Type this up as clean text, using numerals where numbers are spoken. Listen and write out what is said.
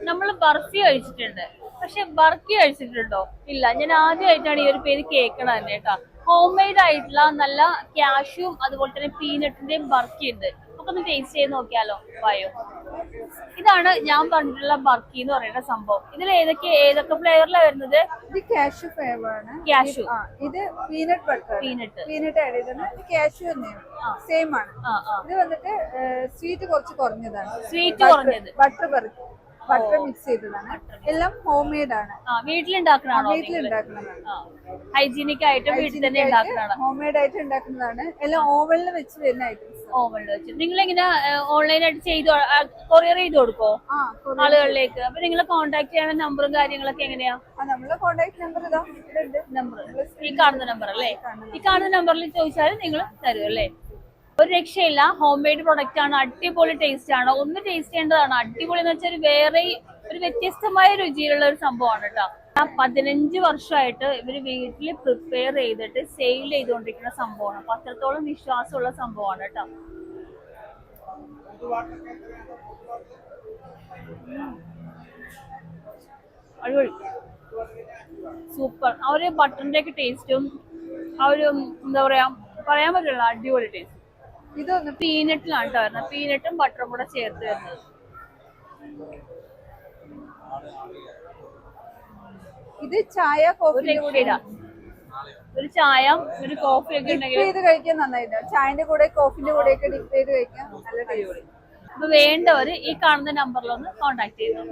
നമ്മൾ ബർഫി കഴിച്ചിട്ടുണ്ട്, പക്ഷെ ബർക്കി കഴിച്ചിട്ടുണ്ടോ? ഇല്ല. ഞാൻ ആദ്യമായിട്ടാണ് ഈ ഒരു പേര് കേൾക്കണ തന്നെ കേട്ടോ. ഹോം മെയ്ഡ് ആയിട്ടുള്ള നല്ല ക്യാഷ്യൂം അതുപോലെ തന്നെ പീനട്ടിന്റെയും ബർക്കി ഉണ്ട്. നമുക്ക് ഒന്ന് ടേസ്റ്റ് ചെയ്ത് നോക്കിയാലോ? വായോ. ഇതാണ് ഞാൻ പറഞ്ഞിട്ടുള്ള ബർക്കി എന്ന് പറയുന്ന സംഭവം. ഇതിൽ ഏതൊക്കെ ഫ്ലേവറിലാണ് വരുന്നത്? ഇത് കാഷ്യൂ ഫ്ലേവർ ആണ്. ക്യാഷ്യൂ. ഇത് പീനട്ട് ബട്ടർ. പീനട്ട് ആഡ് ചെയ്തിട്ട് കാഷ്യൂ സെയിം ആണ്. ഇത് വന്നിട്ട് സ്വീറ്റ് കുറച്ച് കുറഞ്ഞതാണ്. സ്വീറ്റ് കുറഞ്ഞത് ബട്ടർ മിക്സ് ചെയ്തതാണ്. എല്ലാം ഹോം മെയ്ഡ് ആണ്. വീട്ടിലുണ്ടാക്കണാണോ? വീട്ടിലുണ്ടാക്കുന്നതാണ്. ഹൈജീനിക് ആയിട്ട് വീട്ടിൽ തന്നെ ഉണ്ടാക്കുന്നതാണ്. ഹോം മെയ്ഡ് ആയിട്ട് ഉണ്ടാക്കുന്നതാണ്. എല്ലാം ഓവനിൽ വെച്ച് വരുന്ന ഐറ്റംസ്. ഓവനിൽ വെച്ച് നിങ്ങൾ എങ്ങനെ ഓൺലൈനായിട്ട് കൊറിയർ ചെയ്ത് കൊടുക്കോ ആളുകളിലേക്ക്? അപ്പൊ നിങ്ങളെ കോൺടാക്ട് ചെയ്യാൻ നമ്പറും കാര്യങ്ങളൊക്കെ എങ്ങനെയാ? നമ്മളെ കോൺടാക്ട് നമ്പർ ഇതാ നമ്പർ ഈ കാണുന്ന നമ്പർ അല്ലേ? ഈ കാണുന്ന നമ്പറിൽ ചോദിച്ചാൽ നിങ്ങൾ തരും അല്ലേ? ഒരു രക്ഷയില്ല. ഹോം മെയ്ഡ് പ്രൊഡക്റ്റ് ആണ്. അടിപൊളി ടേസ്റ്റ് ആണ്. ഒന്ന് ടേസ്റ്റ് ചെയ്യേണ്ടതാണ്. അടിപൊളി എന്ന് വെച്ചാൽ ഒരു വ്യത്യസ്തമായ രുചിയിലുള്ള ഒരു സംഭവമാണ് കേട്ടോ. 15 വർഷമായിട്ട് ഇവര് വീട്ടിൽ പ്രിപ്പയർ ചെയ്തിട്ട് സെയിൽ ചെയ്തുകൊണ്ടിരിക്കുന്ന സംഭവമാണ്. അപ്പൊ അത്രത്തോളം വിശ്വാസമുള്ള സംഭവമാണ് കേട്ടോ. അടിപൊളി, സൂപ്പർ. ആ ഒരു ബട്ടറിന്റെ ഒക്കെ ടേസ്റ്റും ആ ഒരു എന്താ പറയാ, പറയാൻ പറ്റില്ല, അടിപൊളി ടേസ്റ്റ്. ഇതൊന്ന് പീനട്ടിലാണ് കേട്ടോ വരുന്നത്. പീനട്ടും ബട്ടറും കൂടെ ചേർത്ത് വരുന്നത്. ഇത് ചായ കോഫി ഒരു ചായ ഒരു കോഫി ഒക്കെ ഉണ്ടെങ്കിൽ ഇത് കഴിക്കാൻ നന്നായിട്ട്. ചായന്റെ കൂടെ കോഫിന്റെ കൂടെ ഒക്കെ ഡിപ്പ് ചെയ്ത് കഴിക്കാൻ നല്ല അടിപൊളി. അപ്പൊ വേണ്ടവര് ഈ കാണുന്ന നമ്പറിലൊന്ന് കോൺടാക്ട് ചെയ്തോ.